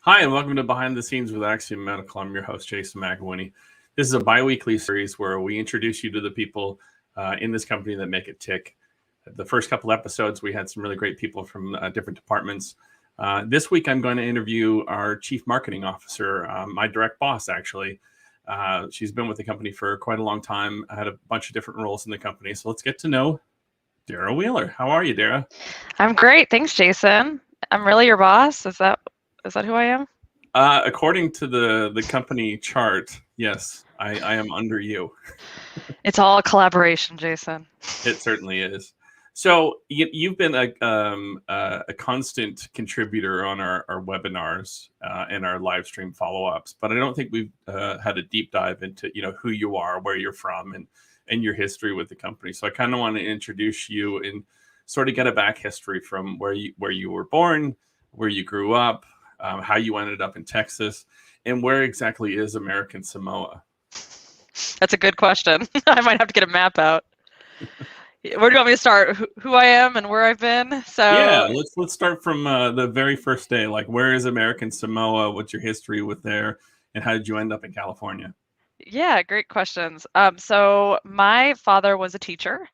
Hi, and welcome to Behind the Scenes with Axiom Medical. I'm your host, Jason McElhinney. This is a bi-weekly series where we introduce you to the people in this company that make it tick. The first couple episodes, we had some really great people from different departments. This week, I'm going to interview our Chief Marketing Officer, my direct boss, actually. She's been with the company for quite a long time. I had a bunch of different roles in the company. So let's get to know Dara Wheeler. How are you, Dara? I'm great. Thanks, Jason. I'm really your boss. Is that who I am? According to the company chart, yes, I am under you. It's all a collaboration, Jason. It certainly is. So you've been a constant contributor on our webinars and our live stream follow-ups, but I don't think we've had a deep dive into who you are, where you're from, and your history with the company. So I kind of want to introduce you and sort of get a back history from where you were born, where you grew up, how you ended up in Texas, and where exactly is American Samoa. That's a good question. I might have to get a map out. Where do you want me to start? Who I am and where I've been? Yeah, let's start from the very first day. Like, where is American Samoa? What's your history with there, and how did you end up in California? Yeah, great questions. So my father was a teacher,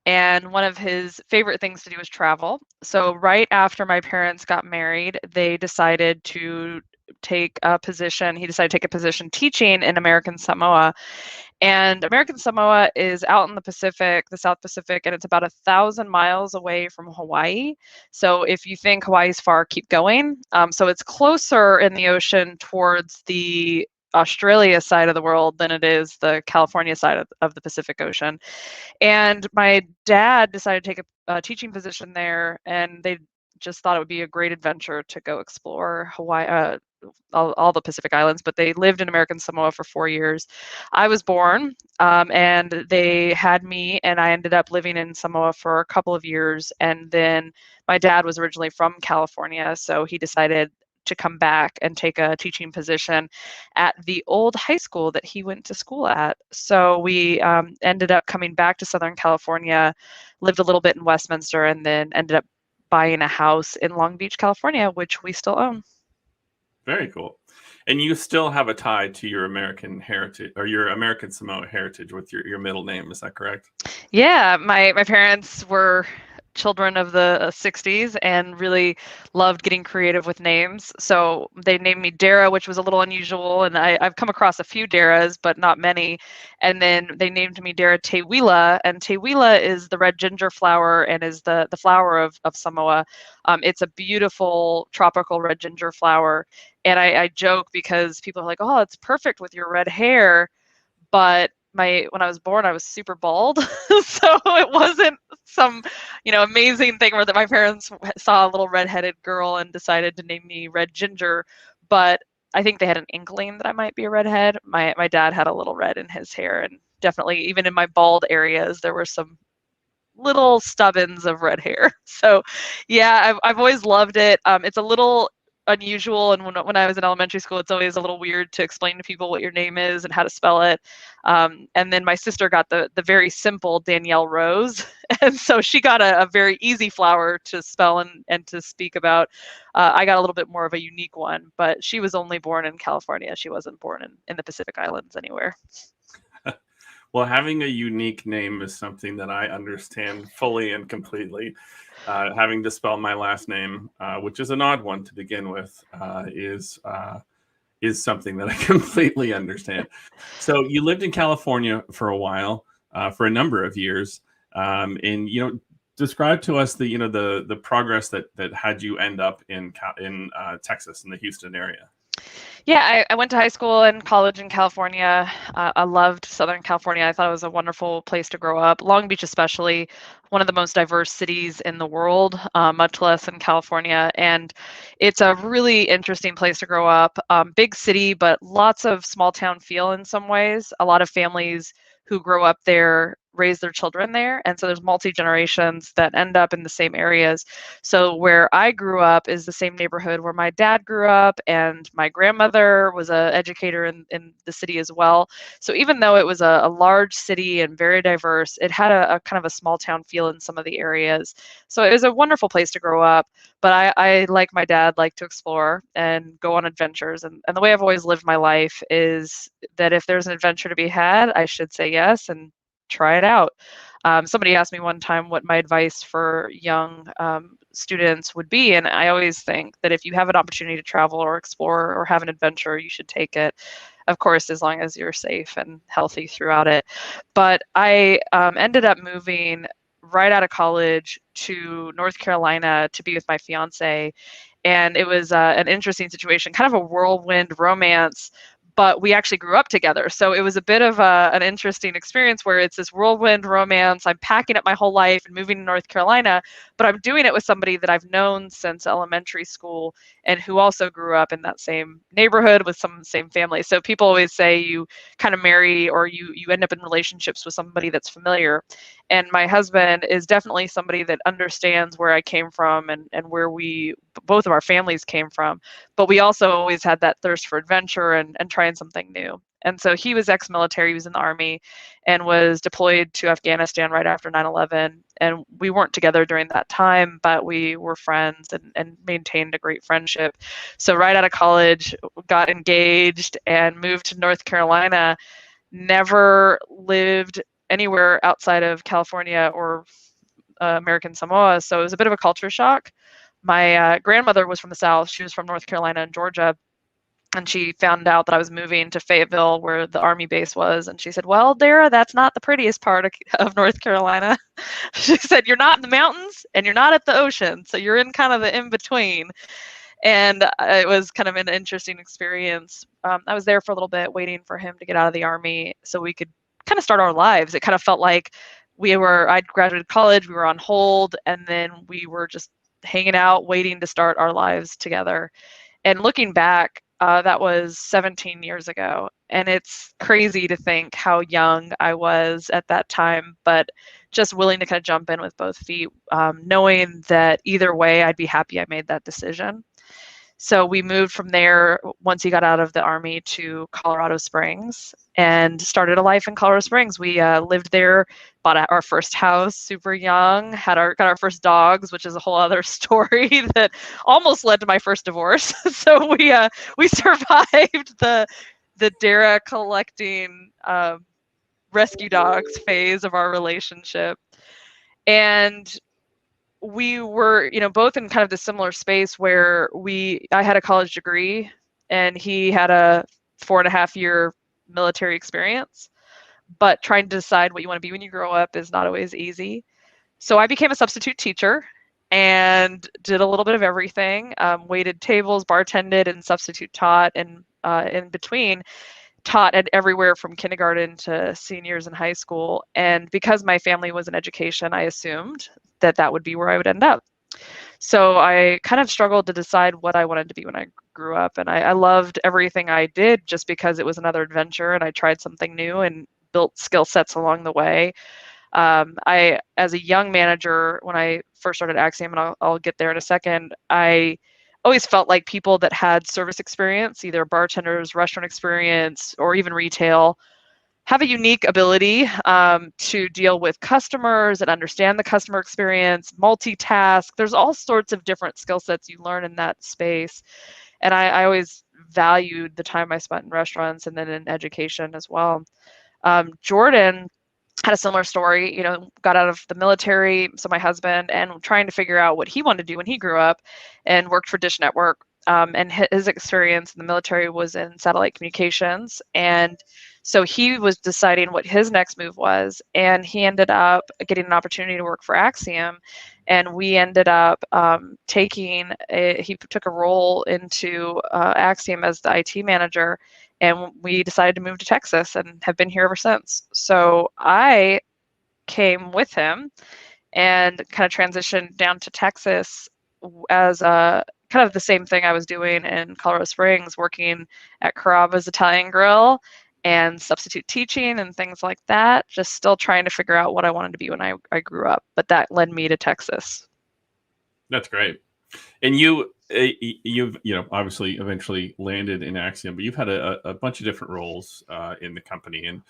and one of his favorite things to do was travel. So right after my parents got married, they decided to take a position. He decided to take a position teaching in American Samoa. And American Samoa is out in the Pacific, the South Pacific, and it's about 1,000 miles away from Hawaii. So if you think Hawaii's far, keep going. So it's closer in the ocean towards the Australia side of the world than it is the California side of the Pacific Ocean. And my dad decided to take a teaching position there, and they just thought it would be a great adventure to go explore Hawaii, all the Pacific Islands, but they lived in American Samoa for 4 years. I was born, and they had me, and I ended up living in Samoa for a couple of years. And then my dad was originally from California, so he decided to come back and take a teaching position at the old high school that he went to school at. So we ended up coming back to Southern California, lived a little bit in Westminster, and then ended up buying a house in Long Beach, California, which we still own. Very cool. And you still have a tie to your American heritage or your American Samoa heritage with your middle name. Is that correct? Yeah, my parents were children of the 60s and really loved getting creative with names. So they named me Dara, which was a little unusual. And I've come across a few Daras, but not many. And then they named me Dara Tewila. And Tewila is the red ginger flower and is the flower of Samoa. It's a beautiful tropical red ginger flower. And I joke because people are like, oh, it's perfect with your red hair. But when I was born, I was super bald, so it wasn't some amazing thing where that my parents saw a little redheaded girl and decided to name me Red Ginger. But I think they had an inkling that I might be a redhead. My dad had a little red in his hair, and definitely even in my bald areas there were some little stubbins of red hair. So yeah, I've always loved it. It's a little unusual, and when I was in elementary school, it's always a little weird to explain to people what your name is and how to spell it. And then my sister got the very simple Danielle Rose, and so she got a very easy flower to spell and to speak about. I got a little bit more of a unique one, but she was only born in California. She wasn't born in the Pacific Islands anywhere. Well, having a unique name is something that I understand fully and completely. Having to spell my last name, which is an odd one to begin with, is something that I completely understand. So you lived in California for a while, for a number of years, and describe to us the progress that had you end up in Texas, in the Houston area. Yeah, I went to high school and college in California. I loved Southern California. I thought it was a wonderful place to grow up. Long Beach, especially, one of the most diverse cities in the world, much less in California. And it's a really interesting place to grow up. Big city, but lots of small town feel in some ways. A lot of families who grow up there raise their children there. And so there's multi-generations that end up in the same areas. So where I grew up is the same neighborhood where my dad grew up, and my grandmother was an educator in the city as well. So even though it was a large city and very diverse, it had a kind of a small town feel in some of the areas. So it was a wonderful place to grow up. But I like my dad, like to explore and go on adventures. And the way I've always lived my life is that if there's an adventure to be had, I should say yes and try it out. Somebody asked me one time what my advice for young students would be, and I always think that if you have an opportunity to travel or explore or have an adventure, you should take it. Of course, as long as you're safe and healthy throughout it. But I ended up moving right out of college to North Carolina to be with my fiance. And it was an interesting situation, kind of a whirlwind romance, but we actually grew up together. So it was a bit of an interesting experience where it's this whirlwind romance. I'm packing up my whole life and moving to North Carolina, but I'm doing it with somebody that I've known since elementary school and who also grew up in that same neighborhood with some of the same family. So people always say you kind of marry or you end up in relationships with somebody that's familiar. And my husband is definitely somebody that understands where I came from and where both of our families came from. But we also always had that thirst for adventure and trying something new. And so he was ex-military, he was in the Army and was deployed to Afghanistan right after 9/11. And we weren't together during that time, but we were friends and maintained a great friendship. So right out of college, got engaged and moved to North Carolina, never lived anywhere outside of California or American Samoa. So it was a bit of a culture shock. My grandmother was from the South. She was from North Carolina and Georgia. And she found out that I was moving to Fayetteville, where the Army base was. And she said, "Well, Dara, that's not the prettiest part of North Carolina." She said, "You're not in the mountains and you're not at the ocean. So you're in kind of the in between." And it was kind of an interesting experience. I was there for a little bit waiting for him to get out of the Army so we could kind of start our lives. It kind of felt like I'd graduated college, we were on hold, and then we were just hanging out, waiting to start our lives together. And looking back, that was 17 years ago. And it's crazy to think how young I was at that time, but just willing to kind of jump in with both feet, knowing that either way, I'd be happy I made that decision. So we moved from there once he got out of the Army to Colorado Springs and started a life in Colorado Springs. We lived there, bought our first house super young, got our first dogs, which is a whole other story that almost led to my first divorce. So we survived the Dara collecting rescue dogs phase of our relationship. And we were, both in kind of the similar space where I had a college degree and he had a 4.5-year military experience, but trying to decide what you want to be when you grow up is not always easy. So I became a substitute teacher and did a little bit of everything, waited tables, bartended, and substitute taught, and in between taught at everywhere from kindergarten to seniors in high school. And because my family was in education, I assumed that would be where I would end up. So I kind of struggled to decide what I wanted to be when I grew up. And I loved everything I did just because it was another adventure and I tried something new and built skill sets along the way. As a young manager, when I first started Axiom, and I'll get there in a second, I always felt like people that had service experience, either bartenders, restaurant experience, or even retail, have a unique ability to deal with customers and understand the customer experience, multitask. There's all sorts of different skill sets you learn in that space. And I always valued the time I spent in restaurants and then in education as well. Jordan had a similar story, got out of the military, so my husband, and trying to figure out what he wanted to do when he grew up and worked for Dish Network. And his experience in the military was in satellite communications. And so he was deciding what his next move was. And he ended up getting an opportunity to work for Axiom. And we ended up he took a role into Axiom as the IT manager. And we decided to move to Texas and have been here ever since. So I came with him and kind of transitioned down to Texas as kind of the same thing I was doing in Colorado Springs, working at Carrabba's Italian Grill and substitute teaching and things like that. Just still trying to figure out what I wanted to be when I grew up. But that led me to Texas. That's great. And you've obviously eventually landed in Axiom, but you've had a bunch of different roles in the company, and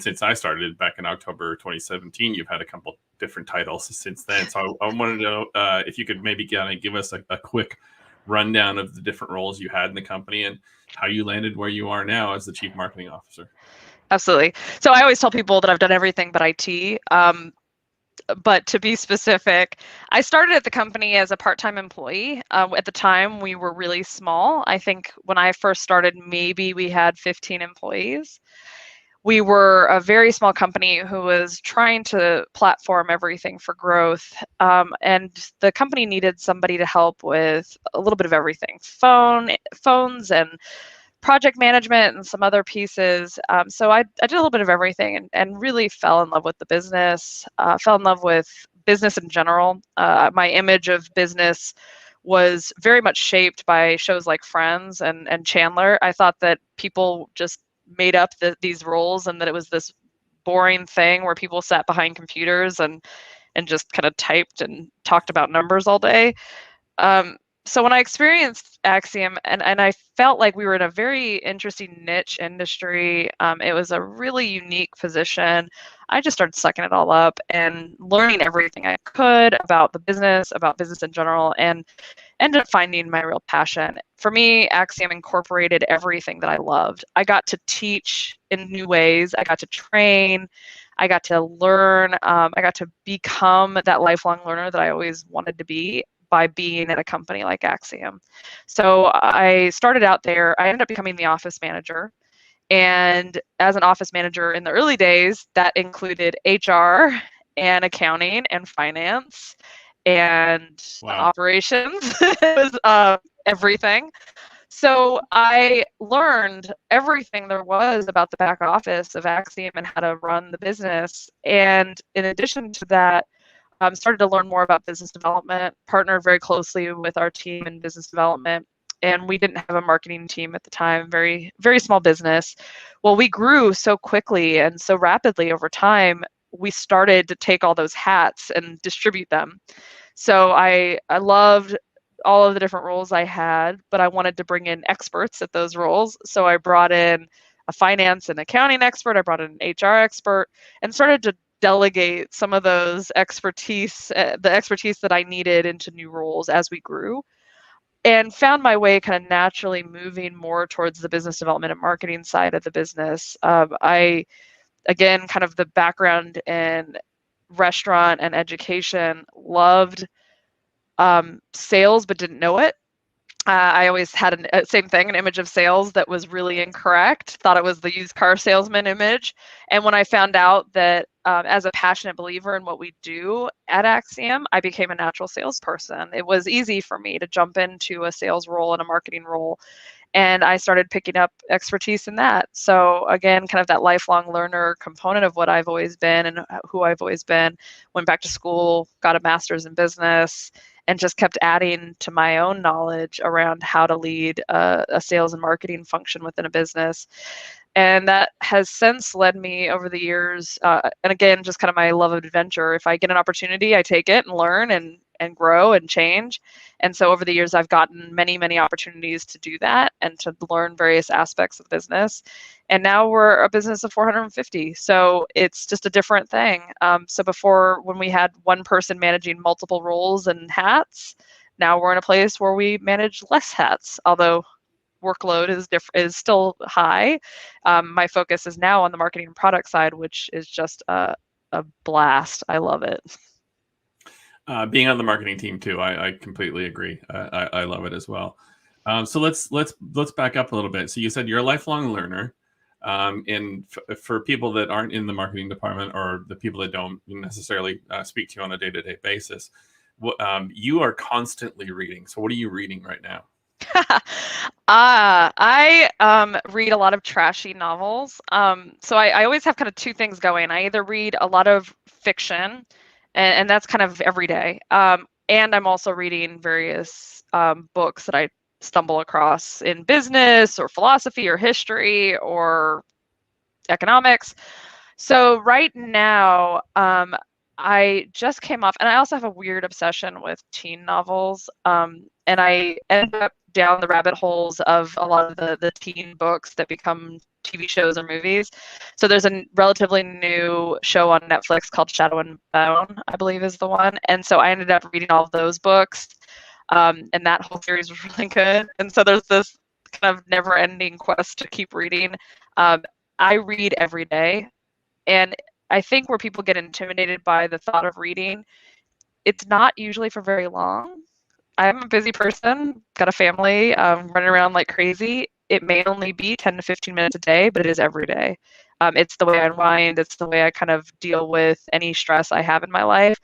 since I started back in October 2017, you've had a couple different titles since then. So I wanted to know if you could maybe give us a quick rundown of the different roles you had in the company and how you landed where you are now as the Chief Marketing Officer. Absolutely. So I always tell people that I've done everything but IT. But to be specific, I started at the company as a part-time employee. At the time, we were really small. I think when I first started, maybe we had 15 employees. We were a very small company who was trying to platform everything for growth. And the company needed somebody to help with a little bit of everything, phones and project management and some other pieces. So I did a little bit of everything and really fell in love with the business, fell in love with business in general. My image of business was very much shaped by shows like Friends and Chandler. I thought that people just made up these roles and that it was this boring thing where people sat behind computers and just kind of typed and talked about numbers all day. So when I experienced Axiom, and I felt like we were in a very interesting niche industry, it was a really unique position. I just started sucking it all up and learning everything I could about business in general, and ended up finding my real passion. For me, Axiom incorporated everything that I loved. I got to teach in new ways. I got to train. I got to learn. I got to become that lifelong learner that I always wanted to be by being at a company like Axiom. So I started out there. I ended up becoming the office manager. And as an office manager in the early days, that included HR and accounting and finance and Wow. operations. It was everything. So I learned everything there was about the back office of Axiom and how to run the business. And in addition to that, started to learn more about business development, partnered very closely with our team in business development. And we didn't have a marketing team at the time, very, very small business. Well, we grew so quickly and so rapidly over time, we started to take all those hats and distribute them. So I loved all of the different roles I had, but I wanted to bring in experts at those roles. So I brought in a finance and accounting expert, I brought in an HR expert, and started to delegate some of those expertise, the expertise that I needed into new roles as we grew, and found my way kind of naturally moving more towards the business development and marketing side of the business. I, again, kind of the background in restaurant and education, loved sales, but didn't know it. I always had same thing, an image of sales that was really incorrect. Thought it was the used car salesman image. And when I found out that as a passionate believer in what we do at Axiom, I became a natural salesperson. It was easy for me to jump into a sales role and a marketing role. And I started picking up expertise in that. So again, kind of that lifelong learner component of what I've always been and who I've always been. Went back to school, got a master's in business, and just kept adding to my own knowledge around how to lead a sales and marketing function within a business. And that has since led me over the years, and again, just kind of my love of adventure. If I get an opportunity, I take it and learn and grow and change. And so over the years, I've gotten many, many opportunities to do that and to learn various aspects of business. And now we're a business of 450. So it's just a different thing. So before, when we had one person managing multiple roles and hats, now we're in a place where we manage less hats, although workload is still high. My focus is now on the marketing and product side, which is just a blast. I love it. Being on the marketing team too, I completely agree. I love it as well. So let's back up a little bit. So you said you're a lifelong learner, and for people that aren't in the marketing department or the people that don't necessarily speak to you on a day-to-day basis, you are constantly reading. So what are you reading right now? I read a lot of trashy novels. So I always have kind of two things going. I either read a lot of fiction, and that's kind of every day. And I'm also reading various books that I stumble across in business or philosophy or history or economics. So right now, I just came off, and I also have a weird obsession with teen novels. And I end up down the rabbit holes of a lot of the teen books that become TV shows or movies. So there's a relatively new show on Netflix called Shadow and Bone, I believe is the one. And so I ended up reading all of those books, and that whole series was really good. And so there's this kind of never-ending quest to keep reading. I read every day, and I think where people get intimidated by the thought of reading, it's not usually for very long. I'm a busy person, got a family, running around like crazy. It may only be 10 to 15 minutes a day, but it is every day. It's the way I unwind. It's the way I kind of deal with any stress I have in my life.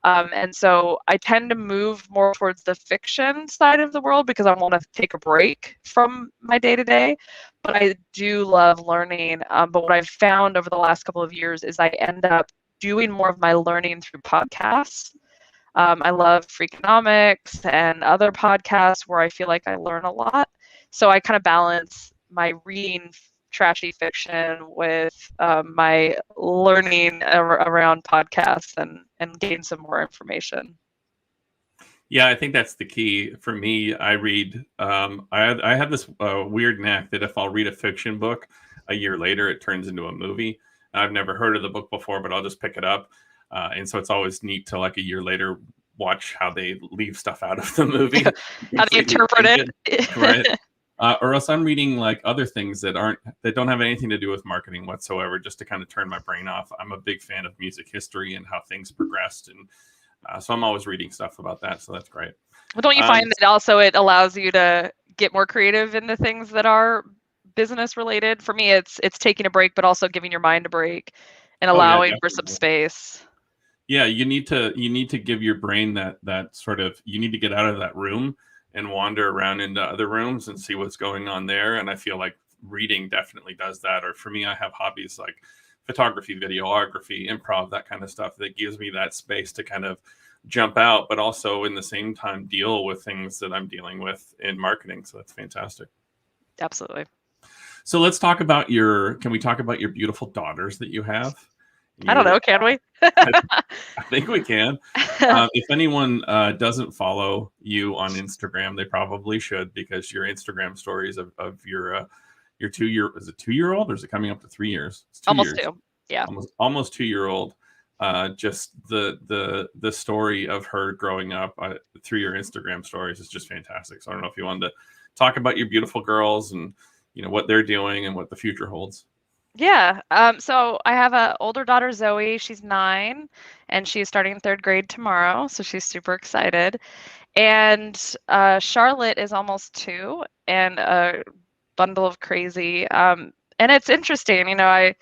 And so I tend to move more towards the fiction side of the world because I want to take a break from my day to day. But I do love learning. But what I've found over the last couple of years is I end up doing more of my learning through podcasts. I love Freakonomics and other podcasts where I feel like I learn a lot. So I kind of balance my reading trashy fiction with my learning around podcasts and gain some more information. Yeah, I think that's the key for me. I read. I have this weird knack that if I'll read a fiction book, a year later it turns into a movie. I've never heard of the book before, but I'll just pick it up, and so it's always neat to like a year later watch how they leave stuff out of the movie. How do you interpret it? Right. Or else I'm reading like other things that don't have anything to do with marketing whatsoever, just to kind of turn my brain off. I'm a big fan of music history and how things progressed, and so I'm always reading stuff about that. So that's great. Well, don't you find that also it allows you to get more creative in the things that are business related? For me, it's taking a break, but also giving your mind a break and allowing for some space. Yeah, you need to give your brain that sort of, you need to get out of that room and wander around into other rooms and see what's going on there. And I feel like reading definitely does that. Or for me, I have hobbies like photography, videography, improv, that kind of stuff that gives me that space to kind of jump out, but also in the same time deal with things that I'm dealing with in marketing. So that's fantastic. Absolutely. So let's talk about can we talk about your beautiful daughters that you have? I don't know. Can we? I think we can. If anyone doesn't follow you on Instagram, they probably should, because your Instagram stories of your 2-year, is it 2-year-old or is it coming up to 3 years? It's 2 almost years. 2. Yeah. Almost 2-year-old. Just the story of her growing up through your Instagram stories is just fantastic. So I don't know if you wanted to talk about your beautiful girls and what they're doing and what the future holds. Yeah. So I have an older daughter, Zoe. She's 9, and she's starting 3rd grade tomorrow. So she's super excited. And Charlotte is almost 2 and a bundle of crazy. And it's interesting. I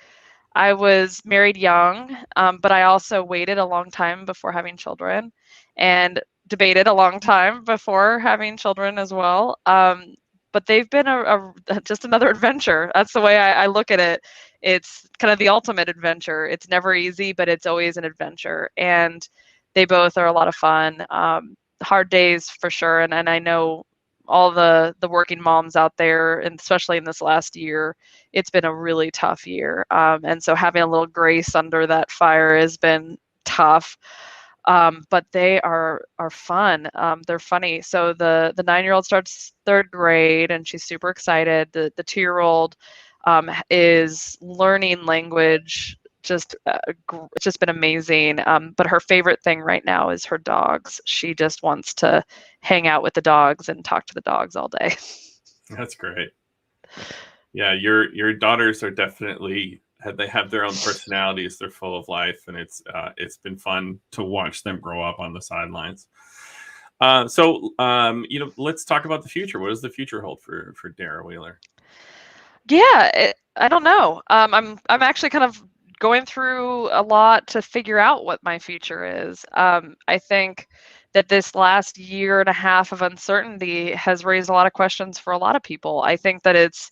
was married young, but I also waited a long time before having children and debated a long time before having children as well. But they've been just another adventure. That's the way I look at it. It's kind of the ultimate adventure. It's never easy, but it's always an adventure. And they both are a lot of fun. Hard days for sure. And I know all the working moms out there, and especially in this last year, it's been a really tough year. And so having a little grace under that fire has been tough. But they are fun. They're funny. So the 9-year-old starts 3rd grade, and she's super excited. The 2-year-old is learning language. It's just been amazing. But her favorite thing right now is her dogs. She just wants to hang out with the dogs and talk to the dogs all day. That's great. Yeah, your daughters are definitely, they have their own personalities. They're full of life, and it's been fun to watch them grow up on the sidelines. So let's talk about the future. What does the future hold for Dara Wheeler? Yeah, I don't know. I'm actually kind of going through a lot to figure out what my future is. I think that this last year and a half of uncertainty has raised a lot of questions for a lot of people. I think that it's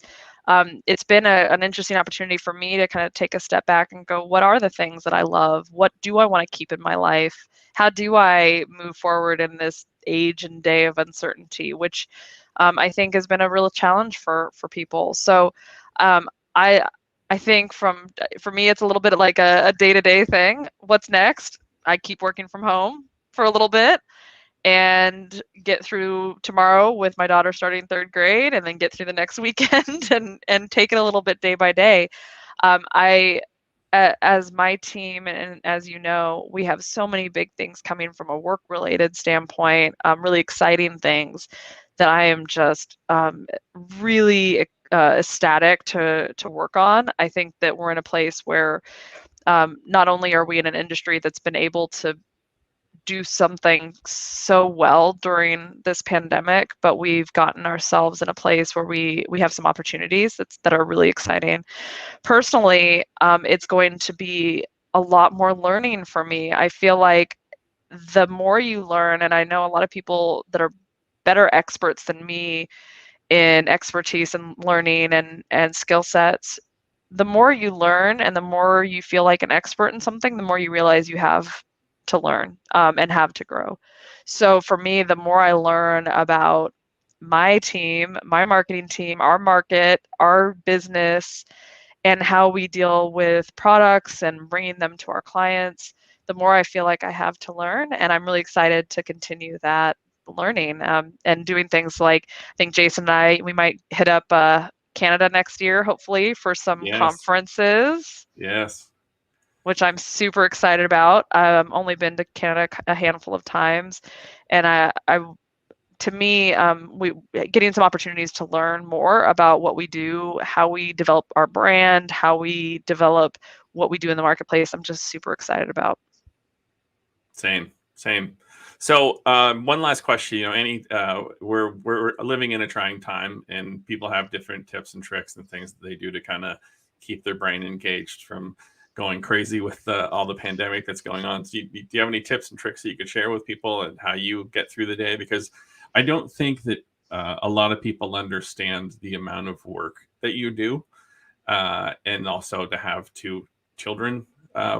been an interesting opportunity for me to kind of take a step back and go, what are the things that I love? What do I want to keep in my life? How do I move forward in this age and day of uncertainty, which I think has been a real challenge for people. So I I think for me, it's a little bit like a day-to-day thing. What's next? I keep working from home for a little bit and get through tomorrow with my daughter starting third grade, and then get through the next weekend and take it a little bit day by day. I as my team, and as you know, we have so many big things coming from a work related standpoint, really exciting things that I am just really ecstatic to work on. I think that we're in a place where not only are we in an industry that's been able to do something so well during this pandemic, but we've gotten ourselves in a place where we have some opportunities that are really exciting. Personally, it's going to be a lot more learning for me. I feel like the more you learn, and I know a lot of people that are better experts than me in expertise and learning and skill sets, the more you learn and the more you feel like an expert in something, the more you realize you have to learn and have to grow. So for me, the more I learn about my team, my marketing team, our market, our business, and how we deal with products and bringing them to our clients, the more I feel like I have to learn. And I'm really excited to continue that learning and doing things like, I think Jason and we might hit up Canada next year, hopefully, for some Yes. conferences, Yes. which I'm super excited about. I've only been to Canada a handful of times, and I to me, we getting some opportunities to learn more about what we do, how we develop our brand, how we develop what we do in the marketplace. I'm just super excited about. Same. Same. So one last question. We're living in a trying time, and people have different tips and tricks and things that they do to kind of keep their brain engaged from going crazy with all the pandemic that's going on. So do you have any tips and tricks that you could share with people and how you get through the day? Because I don't think that a lot of people understand the amount of work that you do, and also to have two children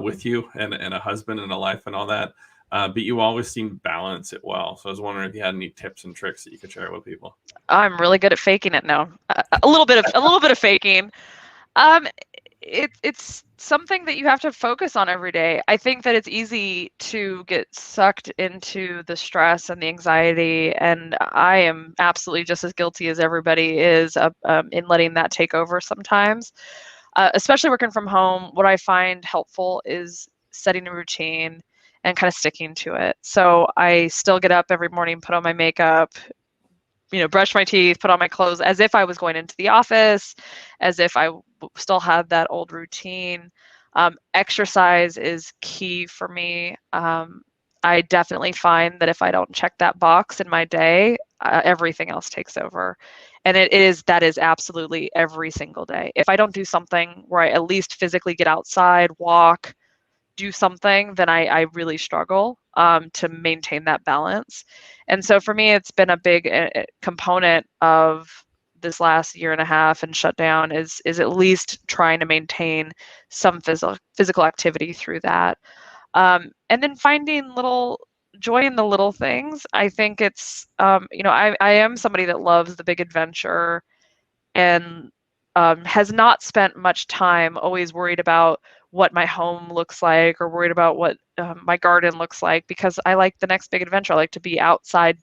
with you and a husband and a life and all that. But you always seem to balance it well. So I was wondering if you had any tips and tricks that you could share with people. I'm really good at faking it now. A little bit of faking. Um, it's something that you have to focus on every day. I think that it's easy to get sucked into the stress and the anxiety, and I am absolutely just as guilty as everybody is in letting that take over sometimes. Especially working from home, what I find helpful is setting a routine and kind of sticking to it. So I still get up every morning, put on my makeup, brush my teeth, put on my clothes as if I was going into the office, as if I still had that old routine. Exercise is key for me. I definitely find that if I don't check that box in my day, everything else takes over. And that is absolutely every single day. If I don't do something where I at least physically get outside, walk, do something, then I really struggle to maintain that balance. And so for me, it's been a big component of this last year and a half and shutdown is at least trying to maintain some physical activity through that. And then finding little joy in the little things. I think it's, I am somebody that loves the big adventure and has not spent much time always worried about what my home looks like or worried about what my garden looks like, because I like the next big adventure. I like to be outside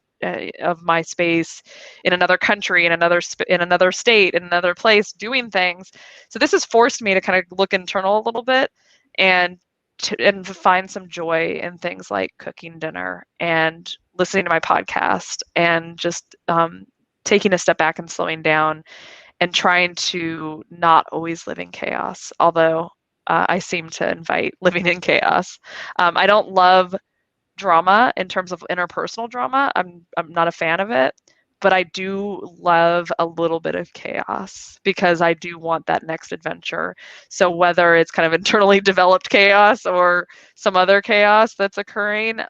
of my space in another country, in another state, in another place, doing things. So this has forced me to kind of look internal a little bit and to find some joy in things like cooking dinner and listening to my podcast and just taking a step back and slowing down and trying to not always live in chaos, although I seem to invite living in chaos. I don't love drama in terms of interpersonal drama. I'm not a fan of it, but I do love a little bit of chaos because I do want that next adventure. So whether it's kind of internally developed chaos or some other chaos that's occurring,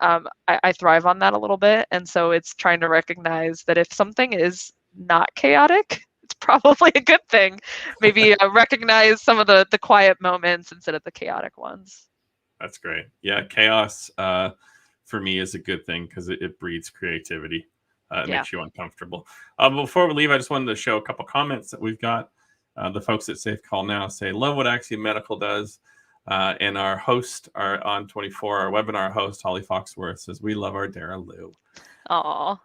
I thrive on that a little bit. And so it's trying to recognize that if something is not chaotic, it's probably a good thing. Maybe recognize some of the quiet moments instead of the chaotic ones. That's great. Yeah, chaos for me is a good thing because it breeds creativity. It Yeah. makes you uncomfortable. Before we leave, I just wanted to show a couple comments that we've got. the folks at Safe Call Now say, love what Axiom Medical does. And our host, our on 24, our webinar host, Holly Foxworth, says, we love our Dara Lou. Aw.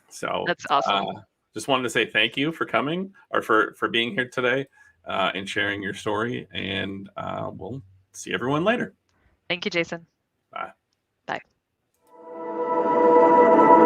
So That's awesome. Just wanted to say thank you for coming, or for being here today and sharing your story. And we'll see everyone later. Thank you, Jason. Bye.